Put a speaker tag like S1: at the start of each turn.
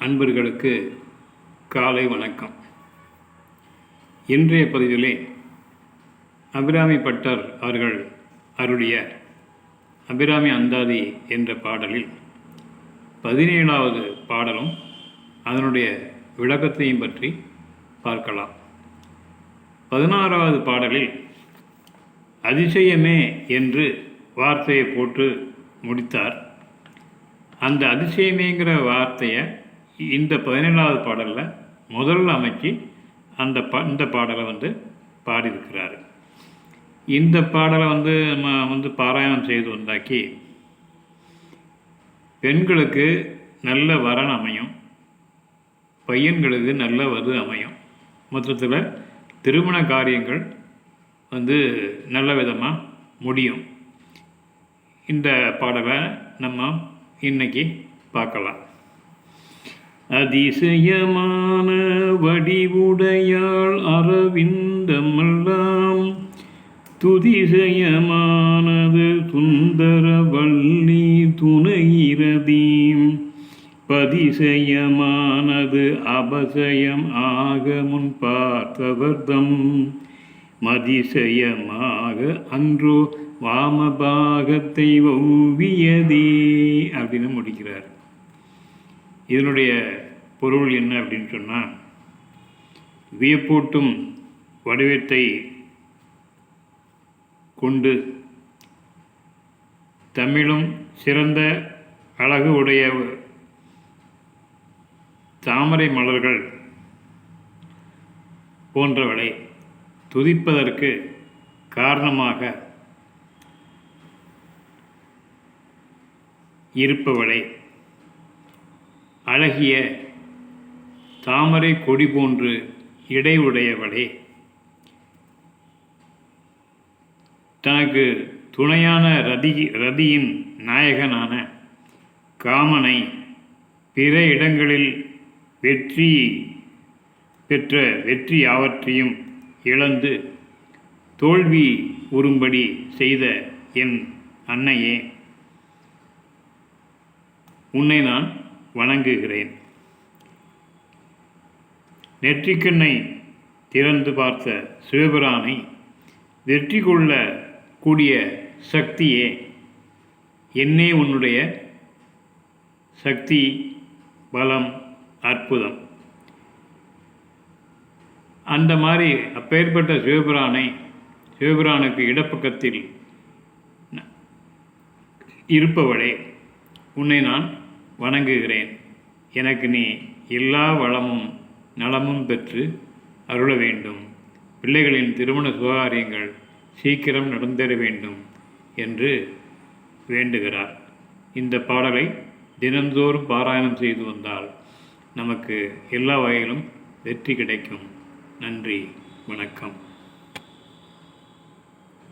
S1: அன்பர்களுக்கு காலை வணக்கம். இன்றைய பதிவிலே அபிராமி பட்டர் அவர்கள் அருளிய அபிராமி அந்தாதி என்ற பாடலில் 17வது பாடலும் அதனுடைய விளக்கத்தையும் பற்றி பார்க்கலாம். 16வது பாடலில் அதிசயமே என்று வார்த்தையை போட்டு முடித்தார். அந்த அதிசயமேங்கிற வார்த்தையை இந்த 17வது பாடலில் முதல்ல அமைச்சு இந்த பாடலை பாடியிருக்கிறார். இந்த பாடலை நம்ம பாராயணம் செய்து வந்தாக்கி பெண்களுக்கு நல்ல வரன் அமையும், பையன்களுக்கு நல்ல வது அமையும். மொத்தத்தில் திருமண காரியங்கள் நல்ல விதமாக முடியும். இந்த பாடலை நம்ம இன்னைக்கு பார்க்கலாம். அதிசயமான வடிவுடையாள் அரவிந்தமெல்லாம் துதிசயமானது சுந்தர வள்ளி துணையிரதீம் பதிசயமானது அபசயம் ஆக முன் பார்த்தவர்தம் மதிசயமாக அன்றோ வாமபாகத்தை ஒவ்வியதே அப்படின்னு முடிக்கிறார். இதனுடைய பொருள் என்ன அப்படின்னு சொன்னால், வியப்பூட்டும் வடிவத்தை கொண்டு தமிழும் சிறந்த அழகு உடைய தாமரை மலர்கள் போன்றவளை துதிப்பதற்கு காரணமாக இருப்பவளை, அழகிய தாமரை கொடி போன்று இடையுடையவளே, தனக்கு துணையான ரதியின் நாயகனான காமனை பிற இடங்களில் வெற்றி பெற்ற வெற்றி யாவற்றையும் இழந்து தோல்வி உறும்படி செய்த என் அன்னையே, உன்னை நான் வணங்குகிறேன். நெற்றிக்கண்ணை திறந்து பார்த்த சிவபிரானை வெற்றி கொள்ள கூடிய சக்தியே, என்னே உன்னுடைய சக்தி, பலம், அற்புதம். அந்த மாதிரி அப்பேற்பட்ட சிவபிரானுக்கு இடப்பக்கத்தில் இருப்பவளே, உன்னை நான் வணங்குகிறேன். எனக்கு நீ எல்லா வளமும் நலமும் பெற்று அருள வேண்டும். பிள்ளைகளின் திருமண சுகாரியங்கள் சீக்கிரம் நடந்தேற வேண்டும் என்று வேண்டுகிறார். இந்த பாடலை தினந்தோறும் பாராயணம் செய்து வந்தால் நமக்கு எல்லா வகையிலும் வெற்றி கிடைக்கும். நன்றி, வணக்கம்.